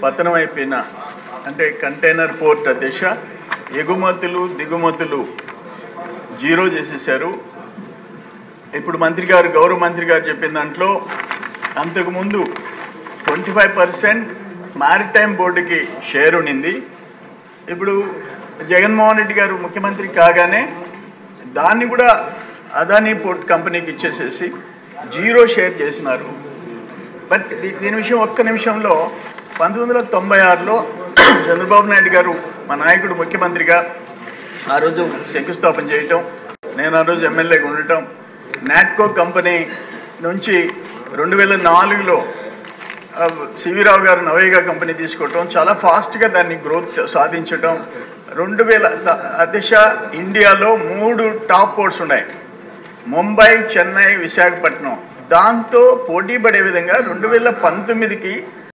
పతనం అయిపోయిన అంటే కంటైనర్ పోర్ట్ దిశ ఎగుమతులు దిగుమతులు జీరో చేసేసారు. ఇప్పుడు గౌరవ మంత్రి గారు చెప్పిన దాంట్లో అంతకుముందు 25% మారిటైమ్ బోర్డుకి షేర్ ఉండింది. ఇప్పుడు జగన్మోహన్ రెడ్డి గారు ముఖ్యమంత్రి కాగానే దాన్ని కూడా అదానీ పోర్ట్ కంపెనీకి ఇచ్చేసేసి జీరో షేర్ చేసినారు. బట్ దీని విషయం ఒక్క నిమిషంలో 1996లో చంద్రబాబు నాయుడు గారు మా నాయకుడు ముఖ్యమంత్రిగా ఆ రోజు శంకుస్థాపన చేయటం, నేను ఆ రోజు ఎమ్మెల్యేగా ఉండటం, నాట్కో కంపెనీ నుంచి 2004లో సివిరావు గారు నవయుగ కంపెనీ తీసుకోవటం, చాలా ఫాస్ట్గా దాన్ని గ్రోత్ సాధించటం. 2000 దిశ ఇండియాలో 3 టాప్ పోర్ట్స్ ఉన్నాయి, ముంబై, చెన్నై, విశాఖపట్నం. దాంతో పోటీ పడే విధంగా 2019కి